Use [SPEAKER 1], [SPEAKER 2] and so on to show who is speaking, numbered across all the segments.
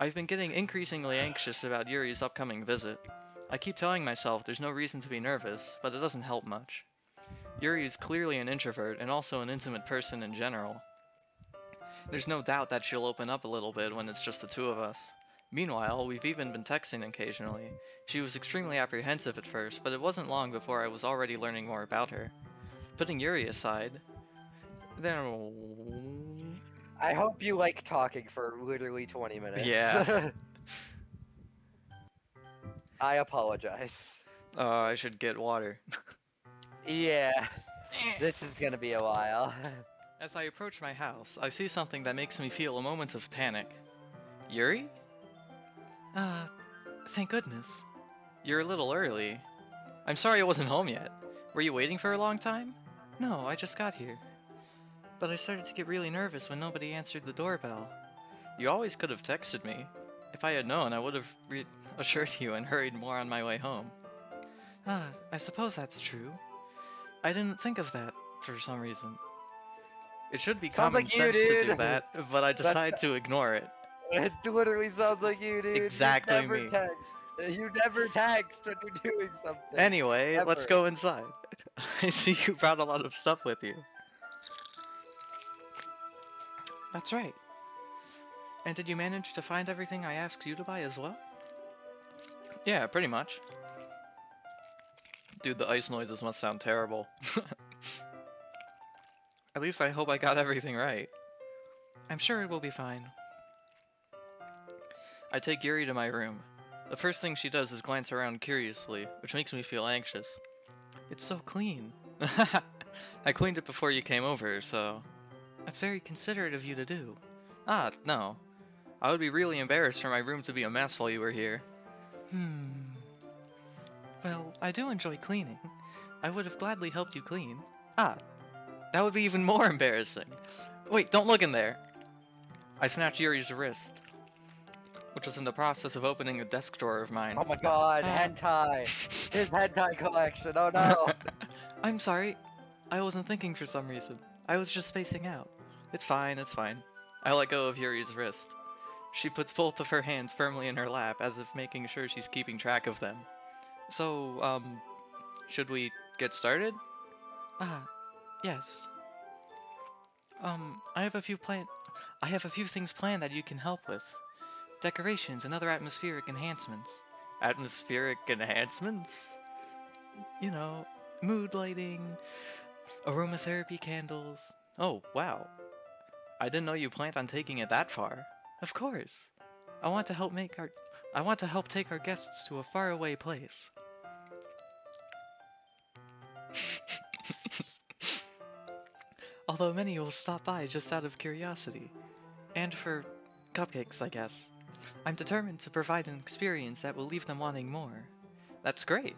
[SPEAKER 1] I've been getting increasingly anxious about Yuri's upcoming visit. I keep telling myself there's no reason to be nervous, but it doesn't help much. Yuri is clearly an introvert and also an intimate person in general. There's no doubt that she'll open up a little bit when it's just the two of us. Meanwhile, we've even been texting occasionally. She was extremely apprehensive at first, but it wasn't long before I was already learning more about her. Putting Yuri aside, there.
[SPEAKER 2] I hope you like talking for literally 20 minutes.
[SPEAKER 1] Yeah.
[SPEAKER 2] I apologize.
[SPEAKER 1] I should get water.
[SPEAKER 2] Yeah, this is gonna be a while.
[SPEAKER 1] As I approach my house, I see something that makes me feel a moment of panic. Yuri? Uh, thank goodness. You're a little early. I'm sorry I wasn't home yet. Were you waiting for a long time? No, I just got here. But I started to get really nervous when nobody answered the doorbell. You always could have texted me. If I had known, I would have reassured you and hurried more on my way home. I suppose that's true. I didn't think of that for some reason. It should be
[SPEAKER 2] Sounds
[SPEAKER 1] common
[SPEAKER 2] like you,
[SPEAKER 1] sense to do
[SPEAKER 2] dude.
[SPEAKER 1] that, but I decide to ignore it.
[SPEAKER 2] It literally sounds like you, dude.
[SPEAKER 1] Exactly
[SPEAKER 2] you never
[SPEAKER 1] me.
[SPEAKER 2] text. You never text when you're doing something.
[SPEAKER 1] Anyway, let's
[SPEAKER 2] Ever.
[SPEAKER 1] go inside. I see you brought a lot of stuff with you. That's right. And did you manage to find everything I asked you to buy as well? Yeah, pretty much. Dude, the ice noises must sound terrible. At least I hope I got everything right. I'm sure it will be fine. I take Yuri to my room. The first thing she does is glance around curiously, which makes me feel anxious. It's so clean. I cleaned it before you came over, so... That's very considerate of you to do. No. I would be really embarrassed for my room to be a mess while you were here. Well, I do enjoy cleaning. I would have gladly helped you clean. That would be even more embarrassing. Wait, don't look in there. I snatch Yuri's wrist, which was in the process of opening a desk drawer of mine.
[SPEAKER 2] Oh my god, hentai. His hentai collection, oh no.
[SPEAKER 1] I'm sorry. I wasn't thinking for some reason. I was just spacing out. It's fine, it's fine. I let go of Yuri's wrist. She puts both of her hands firmly in her lap, as if making sure she's keeping track of them. So, should we get started? Yes. I have a few things planned that you can help with. Decorations and other atmospheric enhancements. Atmospheric enhancements? You know, mood lighting, aromatherapy candles. Oh, wow. I didn't know you planned on taking it that far. Of course. I want to help take our guests to a faraway place. Although many will stop by just out of curiosity. And for cupcakes, I guess. I'm determined to provide an experience that will leave them wanting more. That's great.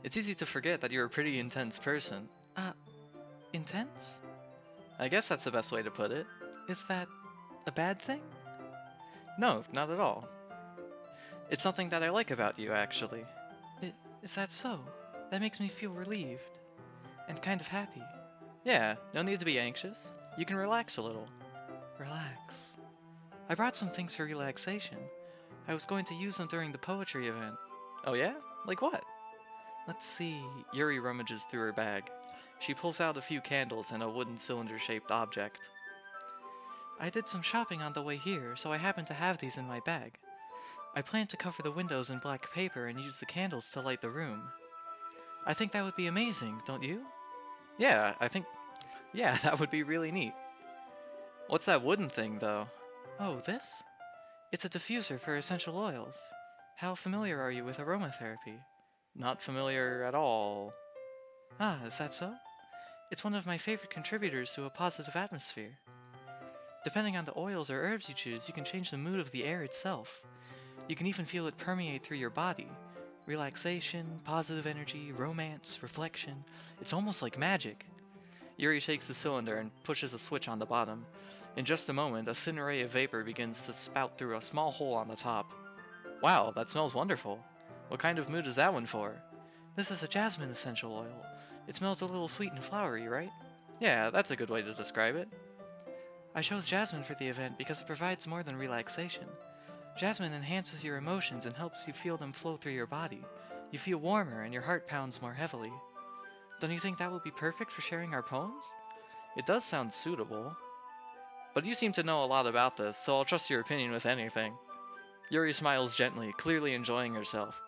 [SPEAKER 1] It's easy to forget that you're a pretty intense person. Intense? I guess that's the best way to put it. Is that a bad thing? No, not at all. It's something that I like about you, actually. Is that so? That makes me feel relieved. And kind of happy. Yeah, no need to be anxious. You can relax a little. Relax. I brought some things for relaxation. I was going to use them during the poetry event. Oh yeah? Like what? Let's see. Yuri rummages through her bag. She pulls out a few candles and a wooden cylinder-shaped object. I did some shopping on the way here, so I happen to have these in my bag. I plan to cover the windows in black paper and use the candles to light the room. I think that would be amazing, don't you? Yeah, that would be really neat. What's that wooden thing, though? Oh, this? It's a diffuser for essential oils. How familiar are you with aromatherapy? Not familiar at all. Is that so? It's one of my favorite contributors to a positive atmosphere. Depending on the oils or herbs you choose, you can change the mood of the air itself. You can even feel it permeate through your body. Relaxation, positive energy, romance, reflection. It's almost like magic. Yuri shakes the cylinder and pushes a switch on the bottom. In just a moment, a thin ray of vapor begins to spout through a small hole on the top. Wow, that smells wonderful. What kind of mood is that one for? This is a jasmine essential oil. It smells a little sweet and flowery, right? Yeah, that's a good way to describe it. I chose jasmine for the event because it provides more than relaxation. Jasmine enhances your emotions and helps you feel them flow through your body. You feel warmer and your heart pounds more heavily. Don't you think that will be perfect for sharing our poems? It does sound suitable. But you seem to know a lot about this, so I'll trust your opinion with anything. Yuri smiles gently, clearly enjoying herself.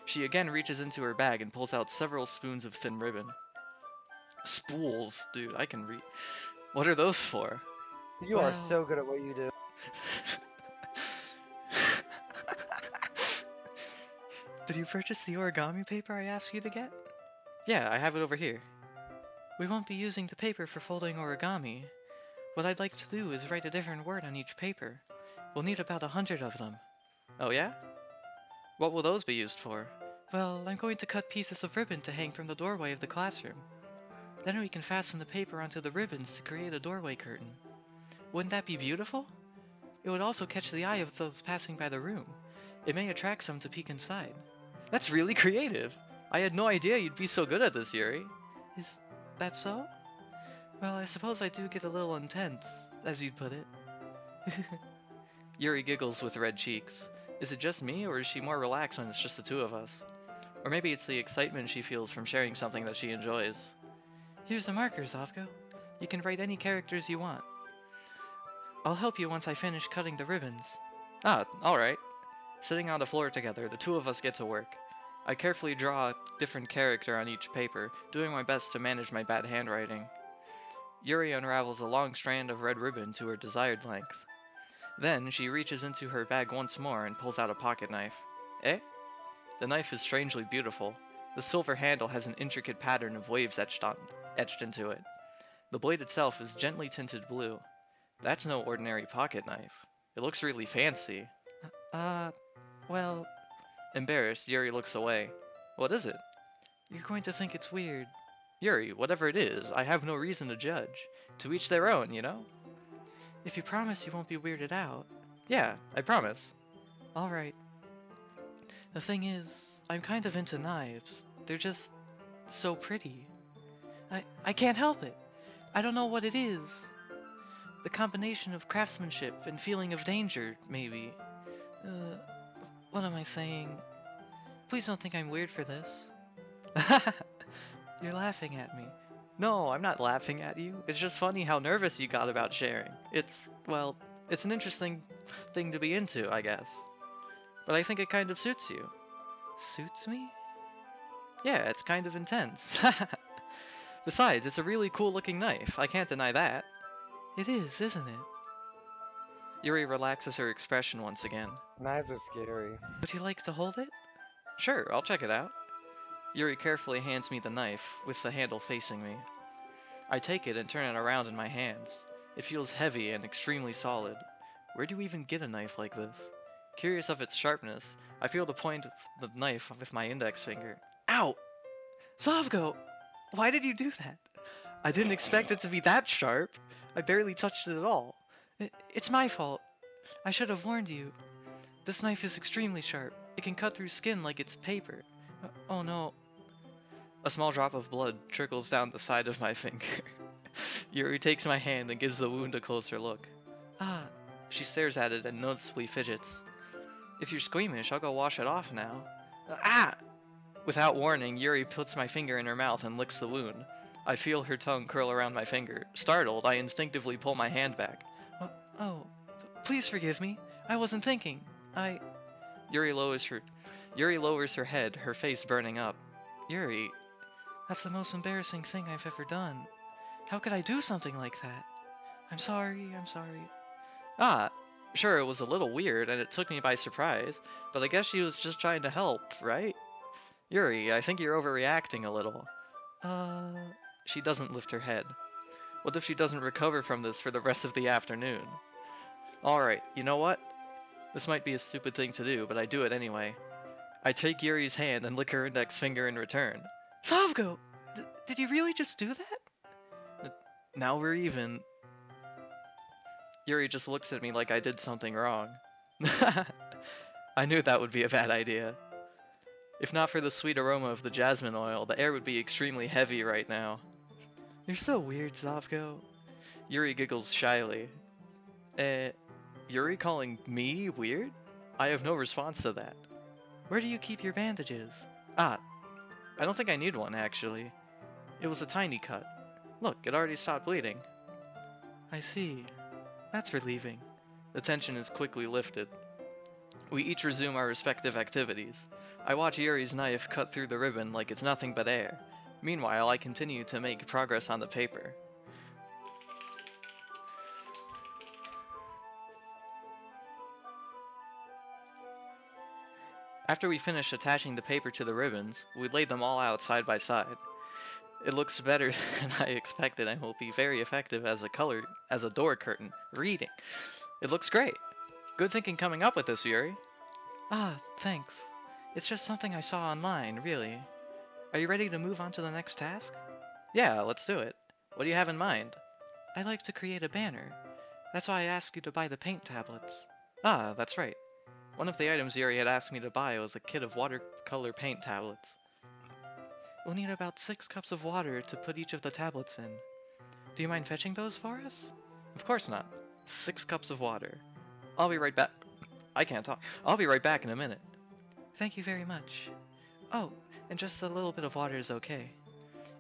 [SPEAKER 1] She again reaches into her bag and pulls out several spoons of thin ribbon. Spools? Dude, I can read. What are those for?
[SPEAKER 2] You are
[SPEAKER 1] Well...
[SPEAKER 2] so good at what you do.
[SPEAKER 1] Did you purchase the origami paper I asked you to get? Yeah, I have it over here. We won't be using the paper for folding origami. What I'd like to do is write a different word on each paper. We'll need about 100 of them. Oh yeah? What will those be used for? Well, I'm going to cut pieces of ribbon to hang from the doorway of the classroom. Then we can fasten the paper onto the ribbons to create a doorway curtain. Wouldn't that be beautiful? It would also catch the eye of those passing by the room. It may attract some to peek inside. That's really creative! I had no idea you'd be so good at this, Yuri. Is that so? Well, I suppose I do get a little intense, as you'd put it. Yuri giggles with red cheeks. Is it just me, or is she more relaxed when it's just the two of us? Or maybe it's the excitement she feels from sharing something that she enjoys. Here's a marker, Tzovgo. You can write any characters you want. I'll help you once I finish cutting the ribbons. Ah, alright. Sitting on the floor together, the two of us get to work. I carefully draw a different character on each paper, doing my best to manage my bad handwriting. Yuri unravels a long strand of red ribbon to her desired length. Then, she reaches into her bag once more and pulls out a pocket knife. Eh? The knife is strangely beautiful. The silver handle has an intricate pattern of waves etched into it. The blade itself is gently tinted blue. That's no ordinary pocket knife. It looks really fancy. Well... Embarrassed, Yuri looks away. What is it? You're going to think it's weird. Yuri, whatever it is, I have no reason to judge. To each their own, you know? If you promise you won't be weirded out. Yeah, I promise. Alright. The thing is, I'm kind of into knives. They're just so pretty. I can't help it. I don't know what it is. The combination of craftsmanship and feeling of danger, maybe. What am I saying? Please don't think I'm weird for this. You're laughing at me. No, I'm not laughing at you. It's just funny how nervous you got about sharing. Well, it's an interesting thing to be into, I guess. But I think it kind of suits you. Suits me? Yeah, it's kind of intense. Besides, it's a really cool looking knife. I can't deny that. It is, isn't it? Yuri relaxes her expression once again.
[SPEAKER 2] Knives are scary.
[SPEAKER 1] Would you like to hold it? Sure, I'll check it out. Yuri carefully hands me the knife, with the handle facing me. I take it and turn it around in my hands. It feels heavy and extremely solid. Where do you even get a knife like this? Curious of its sharpness, I feel the point of the knife with my index finger. Ow! Tzovgo! Why did you do that? I didn't expect it to be that sharp. I barely touched it at all. It's my fault. I should have warned you. This knife is extremely sharp. It can cut through skin like it's paper. Oh no. A small drop of blood trickles down the side of my finger. Yuri takes my hand and gives the wound a closer look. Ah. She stares at it and noticeably fidgets. If you're squeamish, I'll go wash it off now. Ah! Without warning, Yuri puts my finger in her mouth and licks the wound. I feel her tongue curl around my finger. Startled, I instinctively pull my hand back. Please forgive me. I wasn't thinking. Yuri lowers her head, her face burning up. Yuri, that's the most embarrassing thing I've ever done. How could I do something like that? I'm sorry. Ah, sure, it was a little weird and it took me by surprise, but I guess she was just trying to help, right? Yuri, I think you're overreacting a little. She doesn't lift her head. What if she doesn't recover from this for the rest of the afternoon? Alright, you know what? This might be a stupid thing to do, but I do it anyway. I take Yuri's hand and lick her index finger in return. Tzovgo! Did you really just do that? Now we're even. Yuri just looks at me like I did something wrong. I knew that would be a bad idea. If not for the sweet aroma of the jasmine oil, the air would be extremely heavy right now. You're so weird, Tzovgo. Yuri giggles shyly. Yuri calling me weird? I have no response to that. Where do you keep your bandages? Ah, I don't think I need one, actually. It was a tiny cut. Look, it already stopped bleeding. I see. That's relieving. The tension is quickly lifted. We each resume our respective activities. I watch Yuri's knife cut through the ribbon like it's nothing but air. Meanwhile, I continue to make progress on the paper. After we finish attaching the paper to the ribbons, we lay them all out side by side. It looks better than I expected and will be very effective as a door curtain. Reading. It looks great. Good thinking coming up with this, Yuri. Ah, thanks. It's just something I saw online, really. Are you ready to move on to the next task? Yeah, let's do it. What do you have in mind? I'd like to create a banner. That's why I asked you to buy the paint tablets. Ah, that's right. One of the items Yuri had asked me to buy was a kit of watercolor paint tablets. We'll need about 6 cups of water to put each of the tablets in. Do you mind fetching those for us? Of course not. 6 cups of water. I'll be right back. I can't talk. I'll be right back in a minute. Thank you very much. Oh, and just a little bit of water is okay.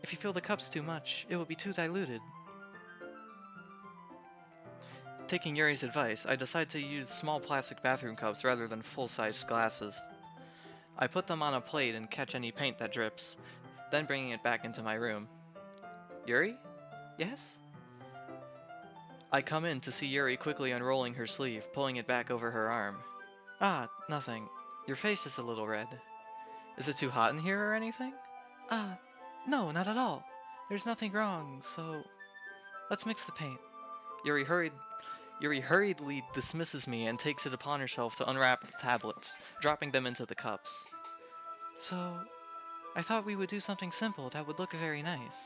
[SPEAKER 1] If you fill the cups too much, it will be too diluted. Taking Yuri's advice, I decide to use small plastic bathroom cups rather than full-sized glasses. I put them on a plate and catch any paint that drips, then bringing it back into my room. Yuri? Yes? I come in to see Yuri quickly unrolling her sleeve, pulling it back over her arm. Ah, nothing. Your face is a little red. Is it too hot in here or anything? Ah, no, not at all. There's nothing wrong, so... Let's mix the paint. Yuri hurriedly dismisses me and takes it upon herself to unwrap the tablets, dropping them into the cups. So, I thought we would do something simple that would look very nice.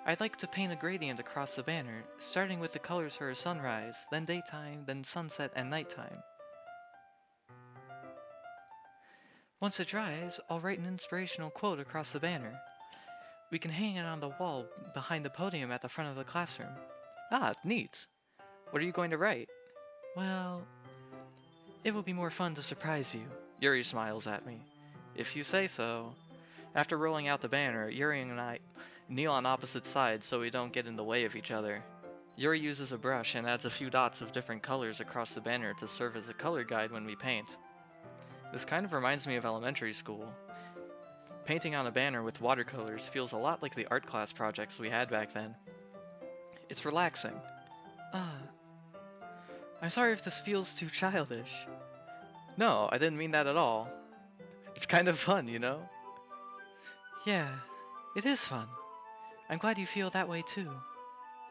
[SPEAKER 1] I'd like to paint a gradient across the banner, starting with the colors for a sunrise, then daytime, then sunset and nighttime. Once it dries, I'll write an inspirational quote across the banner. We can hang it on the wall behind the podium at the front of the classroom. Ah, neat. What are you going to write? Well, it will be more fun to surprise you. Yuri smiles at me. If you say so. After rolling out the banner, Yuri and I kneel on opposite sides so we don't get in the way of each other. Yuri uses a brush and adds a few dots of different colors across the banner to serve as a color guide when we paint. This kind of reminds me of elementary school. Painting on a banner with watercolors feels a lot like the art class projects we had back then. It's relaxing. Ah, I'm sorry if this feels too childish. No, I didn't mean that at all. It's kind of fun, you know? Yeah, it is fun. I'm glad you feel that way too.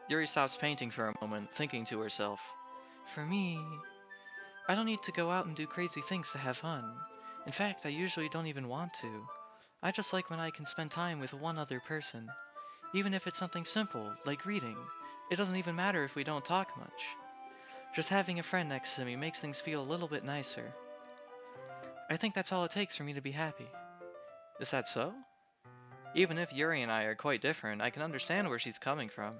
[SPEAKER 1] Yuri stops painting for a moment, thinking to herself. For me, I don't need to go out and do crazy things to have fun. In fact, I usually don't even want to. I just like when I can spend time with one other person. Even if it's something simple, like reading. It doesn't even matter if we don't talk much. Just having a friend next to me makes things feel a little bit nicer. I think that's all it takes for me to be happy. Is that so? Even if Yuri and I are quite different, I can understand where she's coming from.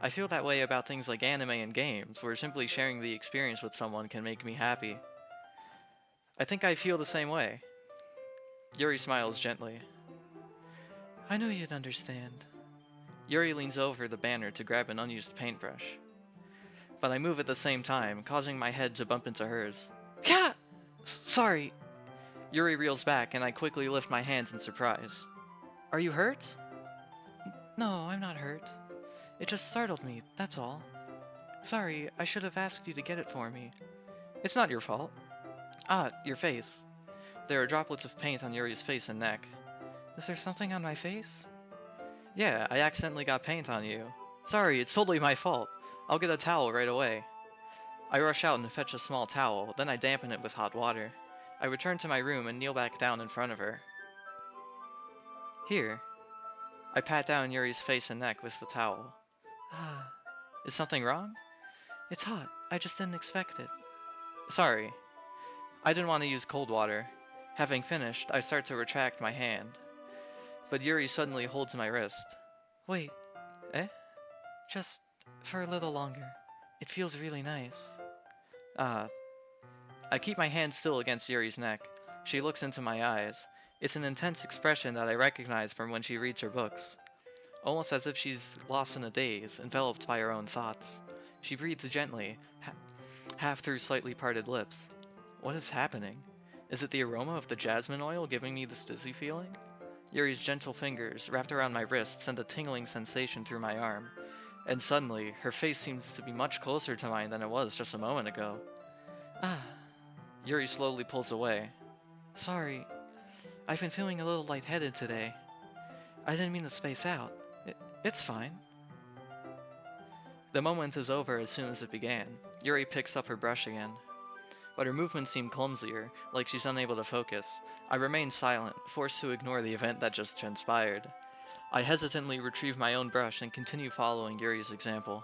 [SPEAKER 1] I feel that way about things like anime and games, where simply sharing the experience with someone can make me happy. I think I feel the same way. Yuri smiles gently. I knew you'd understand. Yuri leans over the banner to grab an unused paintbrush. But I move at the same time, causing my head to bump into hers. Yeah! Sorry. Yuri reels back, and I quickly lift my hands in surprise. Are you hurt? No, I'm not hurt. It just startled me, that's all. Sorry, I should have asked you to get it for me. It's not your fault. Ah, your face. There are droplets of paint on Yuri's face and neck. Is there something on my face? Yeah, I accidentally got paint on you. Sorry, it's totally my fault. I'll get a towel right away. I rush out and fetch a small towel, then I dampen it with hot water. I return to my room and kneel back down in front of her. Here. I pat down Yuri's face and neck with the towel. Ah, is something wrong? It's hot. I just didn't expect it. Sorry. I didn't want to use cold water. Having finished, I start to retract my hand. But Yuri suddenly holds my wrist. Wait. Eh? Just for a little longer. It feels really nice. Ah. I keep my hand still against Yuri's neck. She looks into my eyes. It's an intense expression that I recognize from when she reads her books. Almost as if she's lost in a daze, enveloped by her own thoughts. She breathes gently, half through slightly parted lips. What is happening? Is it the aroma of the jasmine oil giving me this dizzy feeling? Yuri's gentle fingers, wrapped around my wrist, send a tingling sensation through my arm. And suddenly, her face seems to be much closer to mine than it was just a moment ago. Ah. Yuri slowly pulls away. Sorry, I've been feeling a little lightheaded today. I didn't mean to space out. It's fine. The moment is over as soon as it began. Yuri picks up her brush again. But her movements seem clumsier, like she's unable to focus. I remain silent, forced to ignore the event that just transpired. I hesitantly retrieve my own brush and continue following Yuri's example.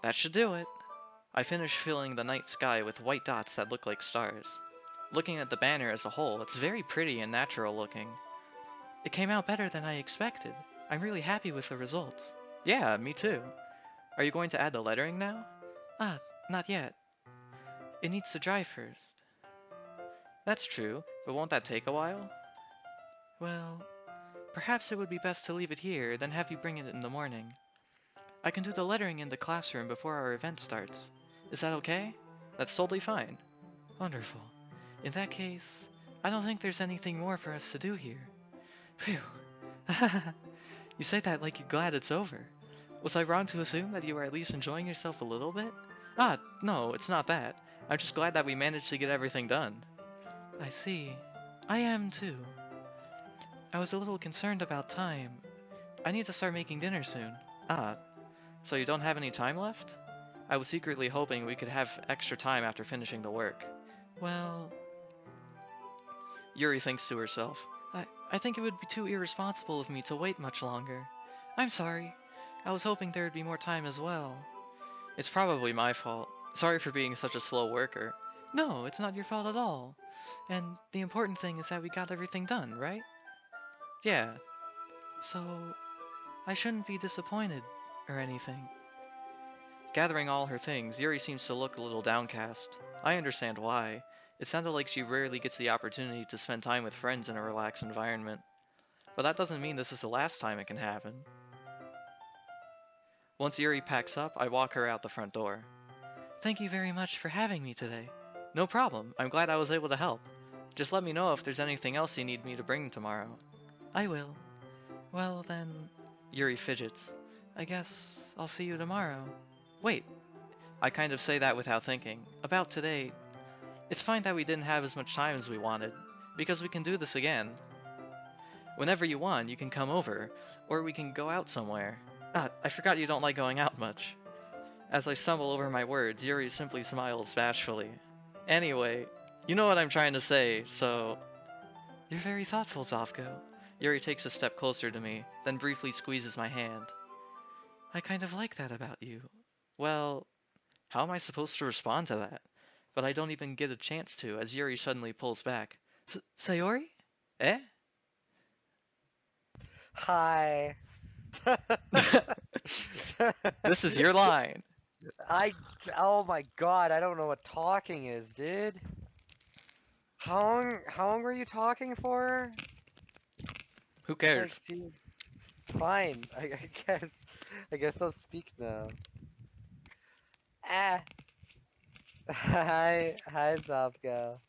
[SPEAKER 1] That should do it. I finish filling the night sky with white dots that look like stars. Looking at the banner as a whole, it's very pretty and natural looking. It came out better than I expected. I'm really happy with the results. Yeah, me too. Are you going to add the lettering now? Ah, not yet. It needs to dry first. That's true, but won't that take a while? Well, perhaps it would be best to leave it here, then have you bring it in the morning. I can do the lettering in the classroom before our event starts. Is that okay? That's totally fine. Wonderful. In that case, I don't think there's anything more for us to do here. Phew. You say that like you're glad it's over. Was I wrong to assume that you were at least enjoying yourself a little bit? Ah, no, it's not that. I'm just glad that we managed to get everything done. I see. I am too. I was a little concerned about time. I need to start making dinner soon. Ah, so you don't have any time left? I was secretly hoping we could have extra time after finishing the work. Well... Yuri thinks to herself. I think it would be too irresponsible of me to wait much longer. I'm sorry. I was hoping there would be more time as well. It's probably my fault. Sorry for being such a slow worker. No, it's not your fault at all. And the important thing is that we got everything done, right? Yeah. So, I shouldn't be disappointed or anything. Gathering all her things, Yuri seems to look a little downcast. I understand why. It sounded like she rarely gets the opportunity to spend time with friends in a relaxed environment. But that doesn't mean this is the last time it can happen. Once Yuri packs up, I walk her out the front door. Thank you very much for having me today. No problem, I'm glad I was able to help. Just let me know if there's anything else you need me to bring tomorrow. I will. Well then... Yuri fidgets. I guess I'll see you tomorrow. Wait. I kind of say that without thinking. About today... It's fine that we didn't have as much time as we wanted, because we can do this again. Whenever you want, you can come over, or we can go out somewhere. Ah, I forgot you don't like going out much. As I stumble over my words, Yuri simply smiles bashfully. Anyway, you know what I'm trying to say, so... You're very thoughtful, Tzovgo. Yuri takes a step closer to me, then briefly squeezes my hand. I kind of like that about you. Well, how am I supposed to respond to that? But I don't even get a chance to, as Yuri suddenly pulls back. Sayori? Eh?
[SPEAKER 2] Hi.
[SPEAKER 1] This is your line.
[SPEAKER 2] Oh my god, I don't know what talking is, dude. How long were you talking for?
[SPEAKER 1] Who cares?
[SPEAKER 2] Like, jeez. Fine, I guess I'll speak now. Ah. Hi, Tzovgo.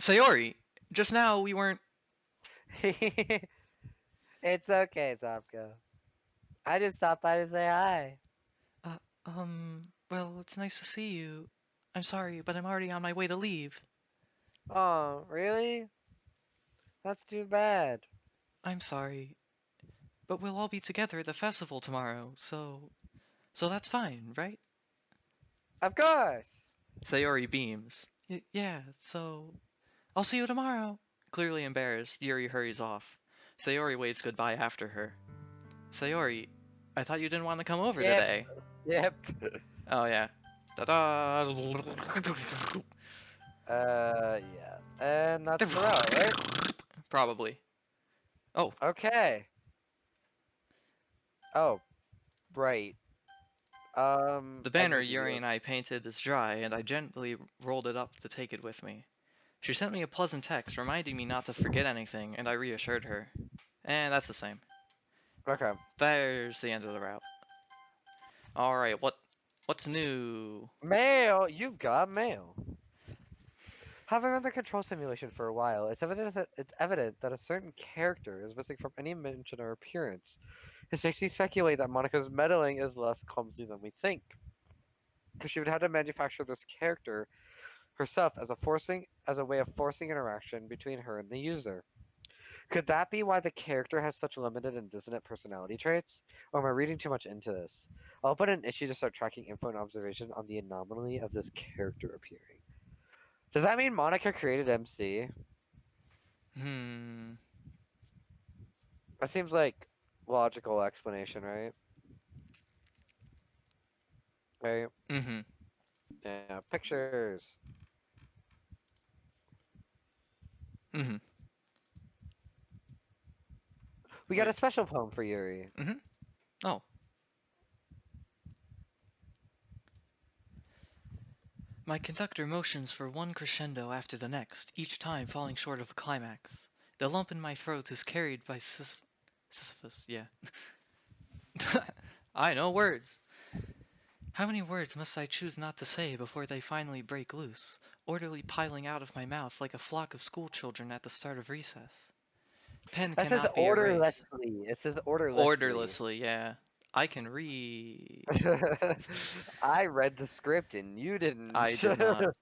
[SPEAKER 1] Sayori, just now we weren't...
[SPEAKER 2] It's okay, Tzovgo. I just stopped by to say hi.
[SPEAKER 1] Uh, well, it's nice to see you. I'm sorry, but I'm already on my way to leave.
[SPEAKER 2] Oh, really? That's too bad.
[SPEAKER 1] I'm sorry. But we'll all be together at the festival tomorrow, so... So that's fine, right?
[SPEAKER 2] Of course.
[SPEAKER 1] Sayori beams. Yeah, so... I'll see you tomorrow. Clearly embarrassed, Yuri hurries off. Sayori waves goodbye after her. Sayori, I thought you didn't want to come over
[SPEAKER 2] Yep.
[SPEAKER 1] today.
[SPEAKER 2] Yep.
[SPEAKER 1] Oh yeah. Ta-da!
[SPEAKER 2] Yeah. And that's the route, right?
[SPEAKER 1] Probably. Oh.
[SPEAKER 2] Okay. Oh, right.
[SPEAKER 1] The banner
[SPEAKER 2] exit
[SPEAKER 1] Yuri
[SPEAKER 2] video.
[SPEAKER 1] and I painted is dry, and I gently rolled it up to take it with me. She sent me a pleasant text reminding me not to forget anything, and I reassured her. And that's the same.
[SPEAKER 2] Okay.
[SPEAKER 1] There's the end of the route. Alright, what's new?
[SPEAKER 2] Mail! You've got mail. Having run the control simulation for a while, it's evident that a certain character is missing from any mention or appearance. This makes me speculate that Monica's meddling is less clumsy than we think. Because she would have to manufacture this character herself as a way of forcing interaction between her and the user. Could that be why the character has such limited and dissonant personality traits? Or am I reading too much into this? I'll put an issue to start tracking info and observation on the anomaly of this character appearing. Does that mean Monica created MC?
[SPEAKER 1] Hmm.
[SPEAKER 2] That seems like logical explanation, right? Right?
[SPEAKER 1] Mm-hmm.
[SPEAKER 2] Yeah, pictures.
[SPEAKER 1] Mm-hmm.
[SPEAKER 2] We got
[SPEAKER 1] Wait.
[SPEAKER 2] a special poem for Yuri.
[SPEAKER 1] Mm-hmm. Oh. My conductor motions for one crescendo after the next, each time falling short of a climax. The lump in my throat is carried by Sisyphus, yeah. I know words. How many words must I choose not to say before they finally break loose, orderly piling out of my mouth like a flock of schoolchildren at the start of recess? Pen
[SPEAKER 2] That says
[SPEAKER 1] cannot be erased.
[SPEAKER 2] orderlessly. It says orderlessly.
[SPEAKER 1] Orderlessly, yeah. I can read.
[SPEAKER 2] I read the script and you
[SPEAKER 1] I
[SPEAKER 2] didn't.
[SPEAKER 1] did not.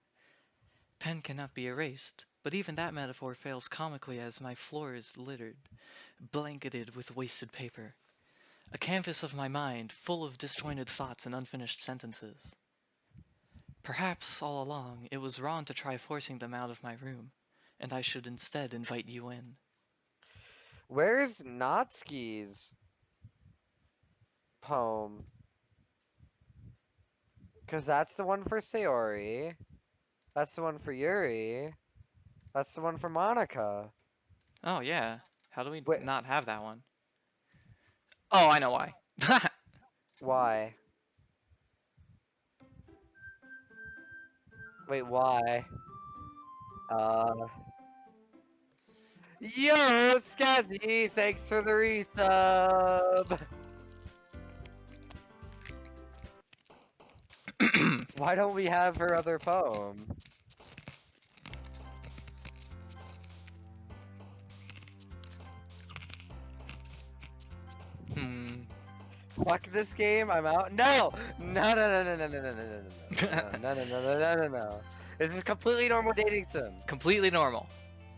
[SPEAKER 1] Pen cannot be erased, but even that metaphor fails comically as my floor is littered, blanketed with wasted paper. A canvas of my mind, full of disjointed thoughts and unfinished sentences. Perhaps, all along, it was wrong to try forcing them out of my room, and I should instead invite you in.
[SPEAKER 2] Where's Natsuki's poem? Because that's the one for Sayori. That's the one for Yuri. That's the one for Monica.
[SPEAKER 1] Oh, yeah. How do we
[SPEAKER 2] Wait,
[SPEAKER 1] not have that one? Oh, I know why.
[SPEAKER 2] why? Wait, why? Yo, Skazzy, thanks for the resub. Why don't we have her other poem?
[SPEAKER 1] Hmm.
[SPEAKER 2] Fuck this game, I'm out. No! No, no, no, no, no, no, no, no, no, no, no, no, no, no, no, no, no. This is completely normal dating sim.
[SPEAKER 1] Completely normal.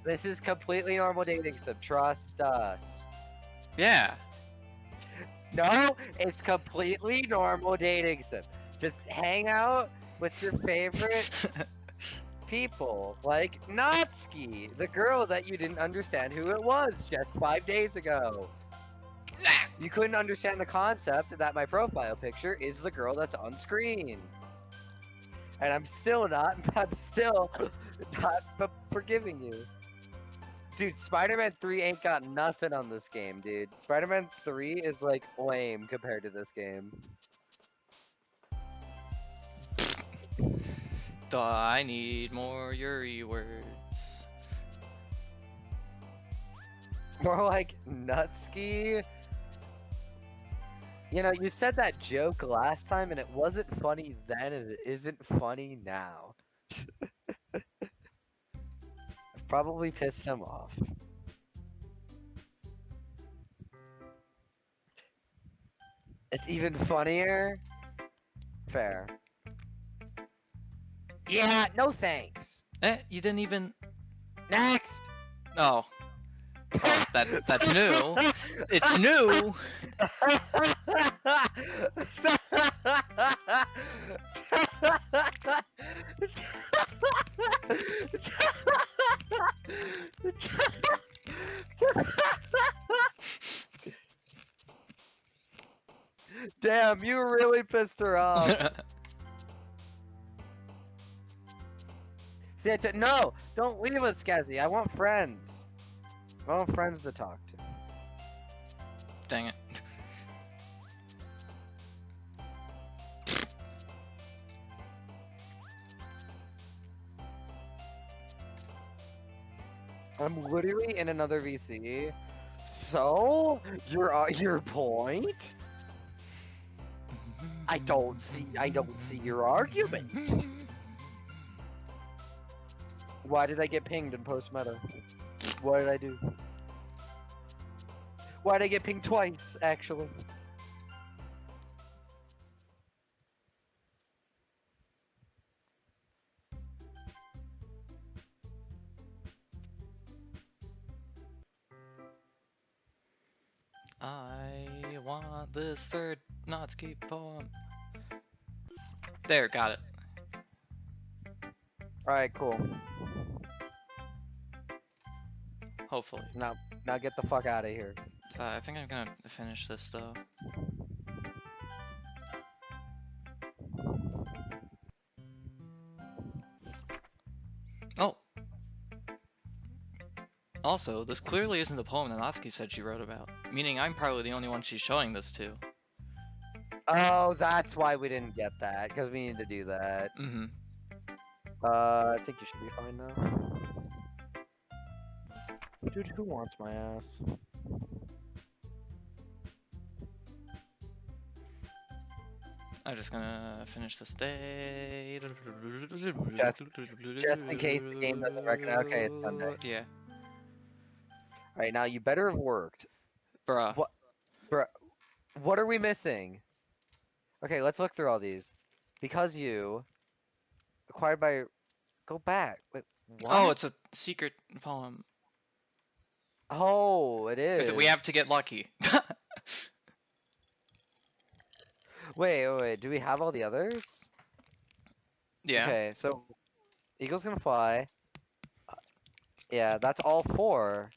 [SPEAKER 2] This is completely normal dating sim. Trust us.
[SPEAKER 1] Yeah.
[SPEAKER 2] No, it's completely normal dating sim. Just hang out with your favorite people, like Natsuki, the girl that you didn't understand who it was just 5 days ago. You couldn't understand the concept that my profile picture is the girl that's on screen. And I'm still not forgiving you. Dude, Spider-Man 3 ain't got nothing on this game, dude. Spider-Man 3 is like lame compared to this game.
[SPEAKER 1] I need more Yuri words.
[SPEAKER 2] More like Nutski. You know, you said that joke last time and it wasn't funny then and it isn't funny now. I've probably pissed him off. It's even funnier? Fair. Yeah, no thanks.
[SPEAKER 1] You didn't even.
[SPEAKER 2] Next!
[SPEAKER 1] Oh. Oh, that's new. It's new.
[SPEAKER 2] Damn, you really pissed her off. See, no, don't leave us, Skazzy. I want friends. I want friends to talk to.
[SPEAKER 1] Dang it.
[SPEAKER 2] I'm literally in another VC. So your point? I don't see your argument. Why did I get pinged in post meta? What did I do? Why did I get pinged twice, actually?
[SPEAKER 1] I want this third Natsuki poem. There, got it.
[SPEAKER 2] Alright, cool.
[SPEAKER 1] Hopefully.
[SPEAKER 2] Now get the fuck out of here.
[SPEAKER 1] I think I'm gonna finish this though. Oh! Also, this clearly isn't the poem that Natsuki said she wrote about, meaning I'm probably the only one she's showing this to.
[SPEAKER 2] Oh, that's why we didn't get that, because we need to do that.
[SPEAKER 1] Mm-hmm.
[SPEAKER 2] I think you should be fine now. Dude, who wants my ass?
[SPEAKER 1] I'm just gonna finish this day.
[SPEAKER 2] Just in case the game doesn't recognize. Okay, it's Sunday.
[SPEAKER 1] Yeah.
[SPEAKER 2] Alright, now you better have worked.
[SPEAKER 1] Bruh.
[SPEAKER 2] What are we missing? Okay, let's look through all these. Because you acquired by. Go back. Wait, what?
[SPEAKER 1] Oh, it's a secret poem.
[SPEAKER 2] Oh, it is.
[SPEAKER 1] We have to get lucky.
[SPEAKER 2] Wait. Do we have all the others?
[SPEAKER 1] Yeah.
[SPEAKER 2] Okay, so Eagle's gonna fly. Yeah, that's all 4.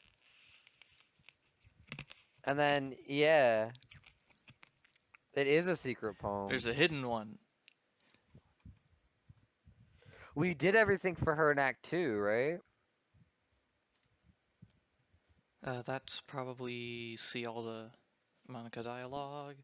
[SPEAKER 2] And then, yeah. It is a secret poem.
[SPEAKER 1] There's a hidden one.
[SPEAKER 2] We did everything for her in Act 2, right?
[SPEAKER 1] That's probably see all the Monica dialogue.